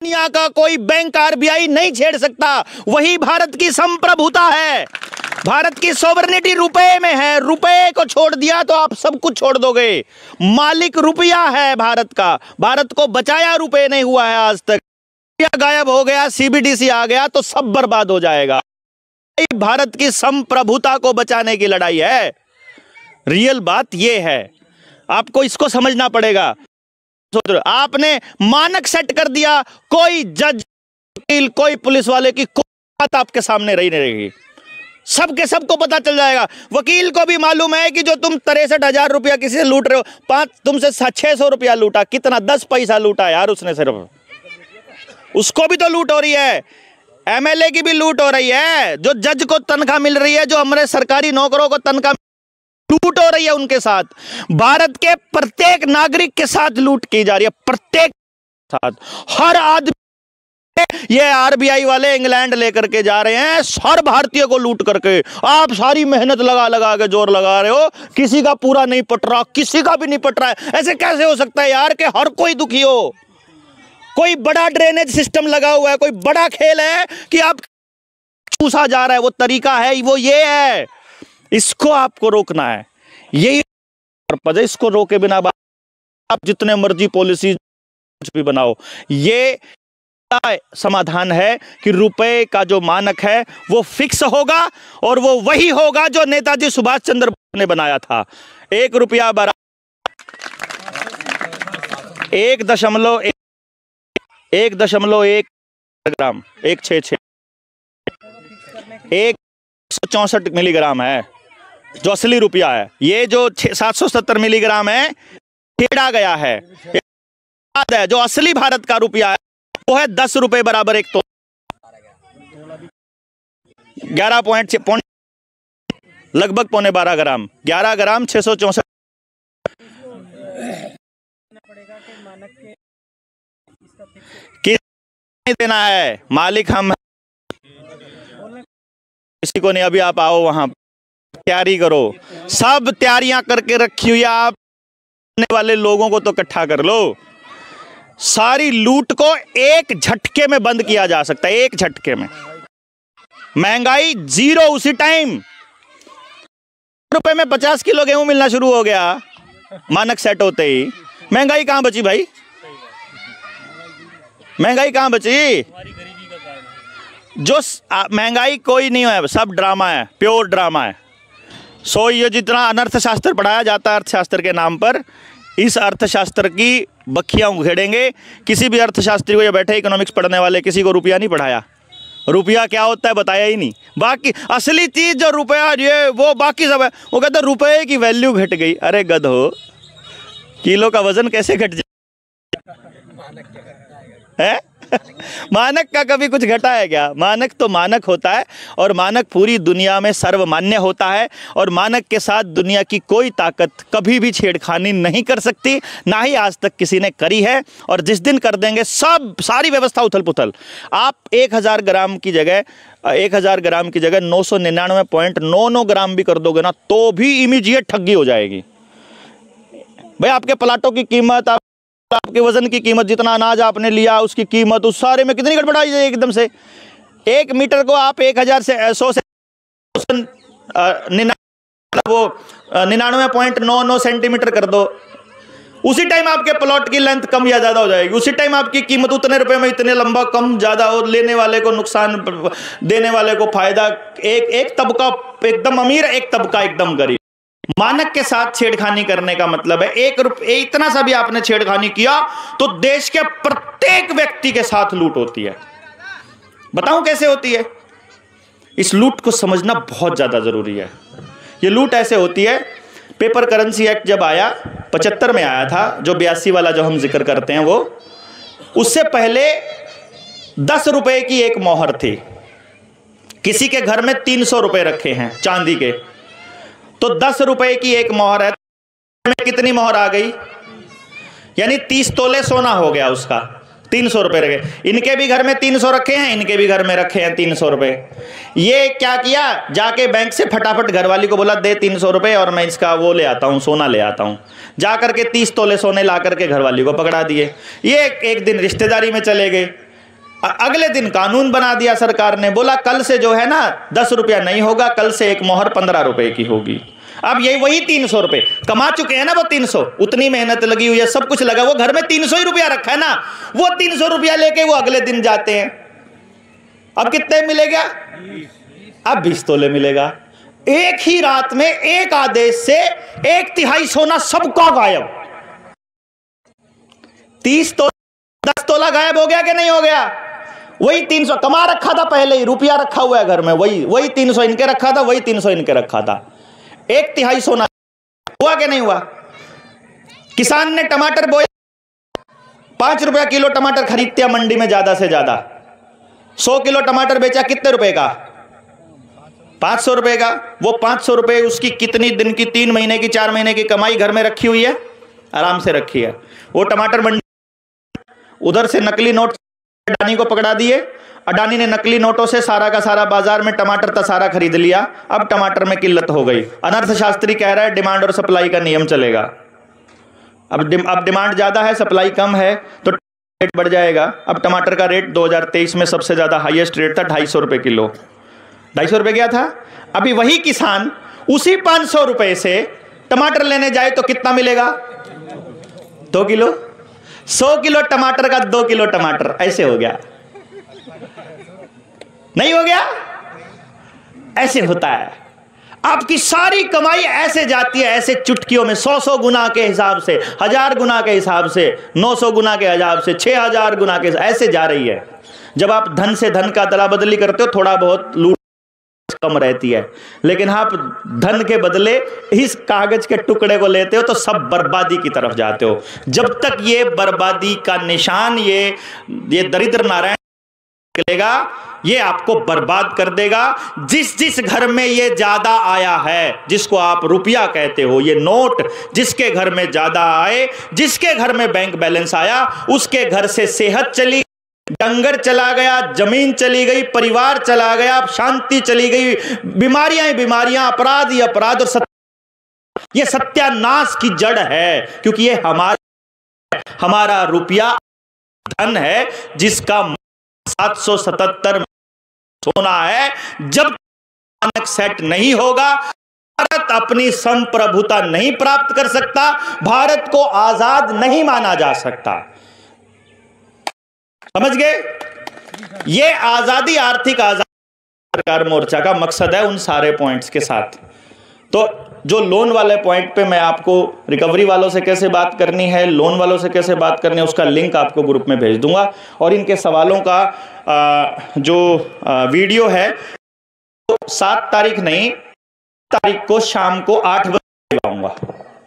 दुनिया का कोई बैंक आरबीआई नहीं छेड़ सकता। वही भारत की संप्रभुता है। भारत की सॉवरेनिटी रुपए में है। रुपए को छोड़ दिया तो आप सब कुछ छोड़ दोगे। मालिक रुपया है भारत का। भारत को बचाया रुपए नहीं हुआ है आज तक। रुपया गायब हो गया, सीबीडीसी आ गया तो सब बर्बाद हो जाएगा। भारत की संप्रभुता को बचाने की लड़ाई है। रियल बात यह है, आपको इसको समझना पड़ेगा। आपने मानक सेट कर दिया, कोई जज, वकील, कोई पुलिस वाले की कोई बात आपके सामने नहीं रहेगी। सबके सबको पता चल जाएगा। वकील को भी मालूम है कि जो तुम 63,000 रुपया किसी से लूट रहे हो, तुमसे 600 रुपया लूटा, कितना 10 पैसा लूटा यार उसने सिर्फ, उसको भी तो लूट हो रही है। एमएलए की भी लूट हो रही है। जो जज को तनख्वाह मिल रही है, जो हमारे सरकारी नौकरों को तनख्वाह, लूट हो रही है उनके साथ। भारत के प्रत्येक नागरिक के साथ लूट की जा रही है, प्रत्येक साथ, हर आदमी। ये आरबीआई वाले इंग्लैंड लेकर के जा रहे हैं हर भारतीय को लूट करके। आप सारी मेहनत लगा लगा के जोर लगा रहे हो, किसी का पूरा नहीं पट रहा, किसी का भी नहीं पट रहा है। ऐसे कैसे हो सकता है यार कि हर कोई दुखी हो? कोई बड़ा ड्रेनेज सिस्टम लगा हुआ है, कोई बड़ा खेल है कि आप चूसा जा रहा है, वो तरीका है, वो ये है। इसको आपको रोकना है, यही पर्पज है। इसको रोके बिना आप जितने मर्जी पॉलिसी भी बनाओ, ये समाधान है कि रुपए का जो मानक है वो फिक्स होगा और वो वही होगा जो नेताजी सुभाष चंद्र बोस ने बनाया था। 1 रुपया बराबर 1.1 ग्राम 166 164 मिलीग्राम है जो असली रुपया है। ये जो 770 मिलीग्राम है छेड़ा गया है। जो असली भारत का रुपया है वो है 10 रुपए बराबर एक, तो 11.6 लगभग 11.5 ग्राम, 11 ग्राम 664 किस देना है? मालिक हम, किसी को नहीं। अभी आप आओ वहां, तैयारी करो, सब तैयारियां करके रखी हुई। आप वाले लोगों को तो इकट्ठा कर लो। सारी लूट को एक झटके में बंद किया जा सकता है, एक झटके में। महंगाई जीरो उसी टाइम। रुपए में 50 किलो गेहूं मिलना शुरू हो गया मानक सेट होते ही। महंगाई कहां बची भाई? महंगाई कहां बची? जो महंगाई कोई नहीं है, सब ड्रामा है, प्योर ड्रामा है। सो ये जितना अनर्थशास्त्र पढ़ाया जाता है अर्थशास्त्र के नाम पर, इस अर्थशास्त्र की बखियां उघेड़ेंगे। किसी भी अर्थशास्त्री को, ये बैठे इकोनॉमिक्स पढ़ने वाले, किसी को रुपया नहीं पढ़ाया। रुपया क्या होता है बताया ही नहीं। बाकी असली चीज जो रुपया, ये वो बाकी सब है। वो कहते हैं रुपये की वैल्यू घट गई। अरे गधो, किलो का वजन कैसे घट जाए? मानक का कभी कुछ घटा है क्या? मानक तो मानक होता है और मानक पूरी दुनिया में सर्वमान्य होता है। और मानक के साथ दुनिया की कोई ताकत कभी भी छेड़खानी नहीं कर सकती, ना ही आज तक किसी ने करी है। और जिस दिन कर देंगे सारी व्यवस्था उथल पुथल। आप 1000 ग्राम की जगह 999.99 ग्राम भी कर दोगे ना, तो भी इमीडिएट ठगी हो जाएगी भाई। आपके प्लाटों की कीमत, आपके वजन की कीमत, जितना अनाज आपने लिया उसकी कीमत, उस सारे में कितनी गड़बड़ाई जाएगी एकदम से। 1 मीटर को आप 1000 से 100 से 99.99 सेंटीमीटर कर दो, उसी टाइम आपके प्लॉट की लेंथ कम या ज्यादा हो जाएगी। उसी टाइम आपकी कीमत उतने रुपए में इतने लंबा कम ज्यादा, और लेने वाले को नुकसान, देने वाले को फायदा। एक तबका एकदम अमीर, एक तबका एकदम गरीब। मानक के साथ छेड़खानी करने का मतलब है 1 रुपये, इतना सा भी आपने छेड़खानी किया तो देश के प्रत्येक व्यक्ति के साथ लूट होती है। बताऊं कैसे होती है? इस लूट को समझना बहुत ज्यादा जरूरी है। यह लूट ऐसे होती है, पेपर करेंसी एक्ट जब आया 75 में आया था, जो 82 वाला जो हम जिक्र करते हैं वो, उससे पहले 10 रुपए की एक मोहर थी। किसी के घर में 300 रुपए रखे हैं चांदी के, तो 10 रुपए की एक मोहर है, में कितनी मोहर आ गई? यानी 30 तोले सोना हो गया उसका। 300 रुपए रखे। इनके भी घर में 300 रखे हैं, इनके भी घर में रखे हैं 300 रुपए। ये क्या किया, जाके बैंक से फटाफट घरवाली को बोला दे 300 रुपए और मैं इसका वो ले आता हूँ, सोना ले आता हूँ। जा करके 30 तोले सोने ला करके घरवाली को पकड़ा दिए। ये एक दिन रिश्तेदारी में चले गए। अगले दिन कानून बना दिया सरकार ने, बोला कल से जो है ना 10 रुपया नहीं होगा, कल से एक मोहर 15 रुपए की होगी। अब यही वही 300 रुपए कमा चुके हैं ना, वो 300, उतनी मेहनत लगी हुई है, सब कुछ लगा, वो घर में 300 ही रुपया रखा है ना, वो 300 रुपया लेके वो अगले दिन जाते हैं। अब कितने मिलेगा? अब 20 तोले मिलेगा। एक ही रात में एक आदेश से 1/3 सोना सबका गायब। 30 तोला 10 तोला गायब हो गया कि नहीं हो गया? वही 300 कमा रखा था, पहले ही रुपया रखा हुआ है घर में, वही 300 इनके रखा था, वही 300 इनके रखा था। 1/3 सोना हुआ कि नहीं हुआ? किसान ने टमाटर बोया, 5 रुपया किलो टमाटर खरीदते हैं मंडी में ज्यादा से ज्यादा। 100 किलो टमाटर बेचा कितने रुपए का? 500 रुपए का। वो 500 रुपए उसकी कितनी दिन की, 3 महीने की, 4 महीने की कमाई घर में रखी हुई है, आराम से रखी है। वो टमाटर मंडी, उधर से नकली नोट अडानी को पकड़ा दिए, अडानी ने नकली नोटों से सारा का सारा बाजार में टमाटर का सारा खरीद लिया। अब टमाटर में किल्लत हो गई। अर्थशास्त्री कह रहा है डिमांड और सप्लाई का नियम चलेगा। अब डिमांड ज्यादा है, सप्लाई कम है, तो रेट बढ़ जाएगा। अब टमाटर का रेट 2023 में सबसे ज्यादा हाईएस्ट रेट था 250 रुपए किलो। 250 रुपए गया था। अभी वही किसान उसी 500 रुपए से टमाटर लेने जाए तो कितना मिलेगा? 2 किलो। 100 किलो टमाटर का 2 किलो टमाटर, ऐसे हो गया, नहीं हो गया? ऐसे होता है। आपकी सारी कमाई ऐसे जाती है, ऐसे चुटकियों में, 100 गुना के हिसाब से, 1000 गुना के हिसाब से, 900 गुना के हिसाब से, 6000 गुना के, ऐसे जा रही है। जब आप धन से धन का अदला बदली करते हो, थोड़ा बहुत लूट कम रहती है, लेकिन आप धन के बदले इस कागज के टुकड़े को लेते हो तो सब बर्बादी की तरफ जाते हो। जब तक ये बर्बादी का निशान, ये दरिद्र नारायण निकलेगा, ये आपको बर्बाद कर देगा। जिस घर में ये ज्यादा आया है, जिसको आप रुपया कहते हो, ये नोट जिसके घर में ज्यादा आए, जिसके घर में बैंक बैलेंस आया, उसके घर से सेहत चली, डंगर चला गया, जमीन चली गई, परिवार चला गया, शांति चली गई, बीमारियां ही बीमारियां, अपराध ही अपराध, और ये सत्यानाश की जड़ है। क्योंकि ये हमारा रुपया धन है, जिसका 777 सोना है। जब तक सेट नहीं होगा, भारत अपनी संप्रभुता नहीं प्राप्त कर सकता, भारत को आजाद नहीं माना जा सकता। समझ गए? ये आजादी, आर्थिक आजादी सरकार मोर्चा का मकसद है, उन सारे पॉइंट्स के साथ। तो जो लोन वाले पॉइंट पे मैं आपको रिकवरी वालों से कैसे बात करनी है, लोन वालों से कैसे बात करनी है, उसका लिंक आपको ग्रुप में भेज दूंगा। और इनके सवालों का जो वीडियो है, तो 7 तारीख नहीं, तारीख को शाम को 8 बजे आऊंगा।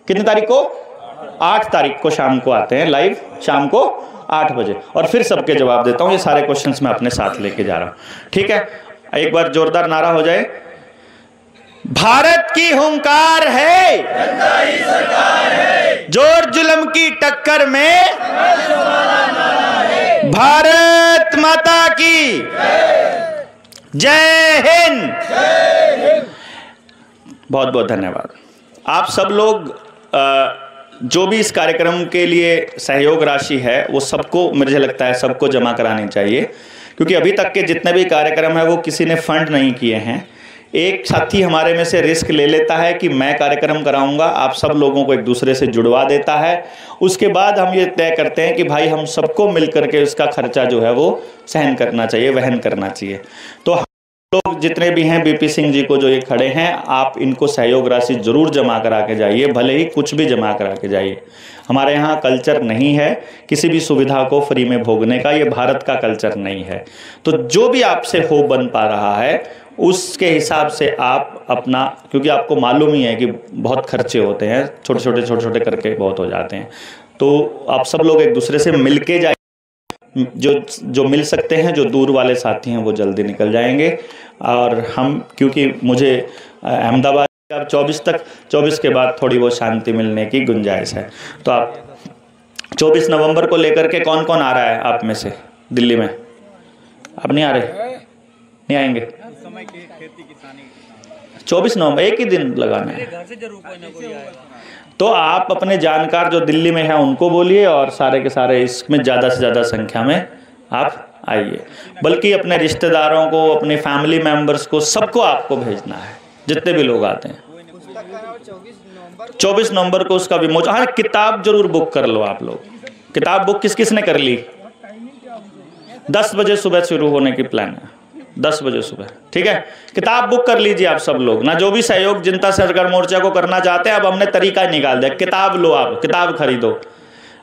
कितनी तारीख को? 8 तारीख को शाम को आते हैं लाइव, शाम को 8 बजे, और फिर सबके जवाब देता हूं। ये सारे क्वेश्चंस मैं अपने साथ लेके जा रहा हूं, ठीक है? एक बार जोरदार नारा हो जाए, भारत की हुंकार है, सरकार है, जोर जुल्म की टक्कर में भारत माता की जय हिंद। बहुत बहुत धन्यवाद। आप सब लोग जो भी इस कार्यक्रम के लिए सहयोग राशि है, वो सबको, मुझे लगता है सबको जमा करानी चाहिए, क्योंकि अभी तक के जितने भी कार्यक्रम है वो किसी ने फंड नहीं किए हैं। एक साथी हमारे में से रिस्क ले लेता है कि मैं कार्यक्रम कराऊंगा, आप सब लोगों को एक दूसरे से जुड़वा देता है। उसके बाद हम ये तय करते हैं कि भाई हम सबको मिलकर के उसका खर्चा जो है वो सहन करना चाहिए, वहन करना चाहिए। तो लोग जितने भी हैं, बीपी सिंह जी को जो ये खड़े हैं, आप इनको सहयोग राशि जरूर जमा करा के जाइए, भले ही कुछ भी जमा करा के जाइए। हमारे यहाँ कल्चर नहीं है किसी भी सुविधा को फ्री में भोगने का, ये भारत का कल्चर नहीं है। तो जो भी आपसे हो बन पा रहा है, उसके हिसाब से आप अपना, क्योंकि आपको मालूम ही है कि बहुत खर्चे होते हैं, छोटे छोटे करके बहुत हो जाते हैं। तो आप सब लोग एक दूसरे से मिल के जाइए, जो मिल सकते हैं, जो दूर वाले साथी हैं वो जल्दी निकल जाएंगे। और हम, क्योंकि मुझे अहमदाबाद 24 के बाद थोड़ी वो शांति मिलने की गुंजाइश है। तो आप 24 नवंबर को लेकर के कौन कौन आ रहा है आप में से दिल्ली में? आप नहीं आ रहे? नहीं आएंगे? 24 नवंबर एक ही दिन लगाना है। तो आप अपने जानकार जो दिल्ली में हैं उनको बोलिए, और सारे के सारे इसमें ज़्यादा से ज़्यादा संख्या में आप आइए, बल्कि अपने रिश्तेदारों को, अपने फैमिली मेंबर्स को, सबको आपको भेजना है, जितने भी लोग आते हैं। 24 नवंबर को उसका विमोचन। हाँ, किताब जरूर बुक कर लो आप लोग। किताब बुक किस किस ने कर ली? 10 बजे सुबह शुरू होने की प्लान है, 10 बजे सुबह, ठीक है। किताब बुक कर लीजिए आप सब लोग ना, जो भी सहयोग जनता सरकार मोर्चा को करना चाहते हैं। अब हमने तरीका निकाल दिया, किताब लो, आप किताब खरीदो।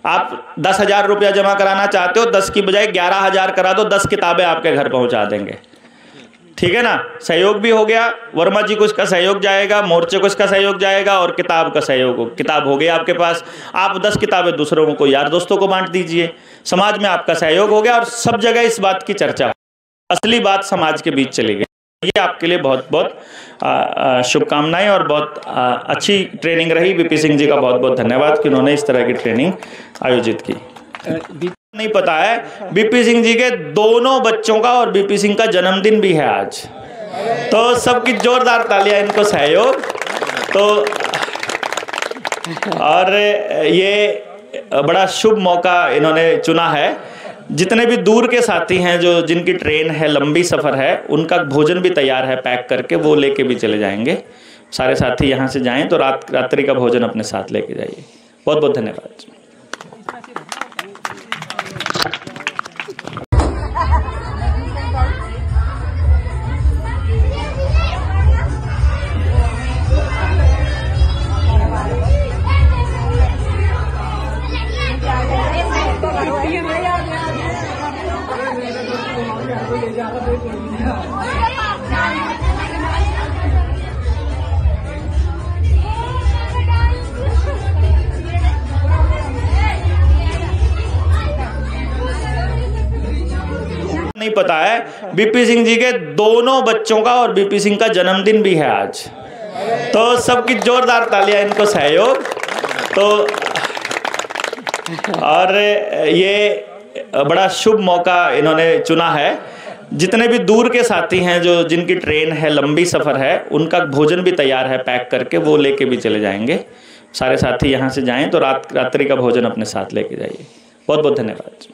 आप 10,000 रुपया जमा कराना चाहते हो, 10 की बजाय 11,000 करा दो, 10 किताबें आपके घर पहुंचा देंगे, ठीक है ना। सहयोग भी हो गया, वर्मा जी को इसका सहयोग जाएगा, मोर्चे को इसका सहयोग जाएगा, और किताब का सहयोग, किताब हो गया आपके पास। आप 10 किताबें दूसरों को, यार दोस्तों को बांट दीजिए। समाज में आपका सहयोग हो गया और सब जगह इस बात की चर्चा, असली बात समाज के बीच चली गई। ये आपके लिए बहुत बहुत शुभकामनाएं और बहुत अच्छी ट्रेनिंग रही। बीपी सिंह जी का बहुत बहुत धन्यवाद कि उन्होंने इस तरह की ट्रेनिंग आयोजित की। नहीं पता है, बीपी सिंह जी के दोनों बच्चों का और बीपी सिंह का जन्मदिन भी है आज, तो सबकी जोरदार तालियां इनको सहयोग। तो और ये बड़ा शुभ मौका इन्होंने चुना है। जितने भी दूर के साथी हैं, जो जिनकी ट्रेन है, लंबी सफ़र है, उनका भोजन भी तैयार है पैक करके, वो लेके भी चले जाएंगे। सारे साथी यहाँ से जाएं तो रात्रि का भोजन अपने साथ लेके जाइए। बहुत बहुत धन्यवाद। नहीं पता है, बीपी सिंह जी के दोनों बच्चों का और बीपी सिंह का जन्मदिन भी है आज, तो सबकी जोरदार तालियां इनको सहयोग। तो और ये बड़ा शुभ मौका इन्होंने चुना है। जितने भी दूर के साथी हैं, जो जिनकी ट्रेन है, लंबी सफ़र है, उनका भोजन भी तैयार है पैक करके, वो लेके भी चले जाएंगे। सारे साथी यहाँ से जाएं तो रात्रि का भोजन अपने साथ लेके जाइए। बहुत बहुत धन्यवाद।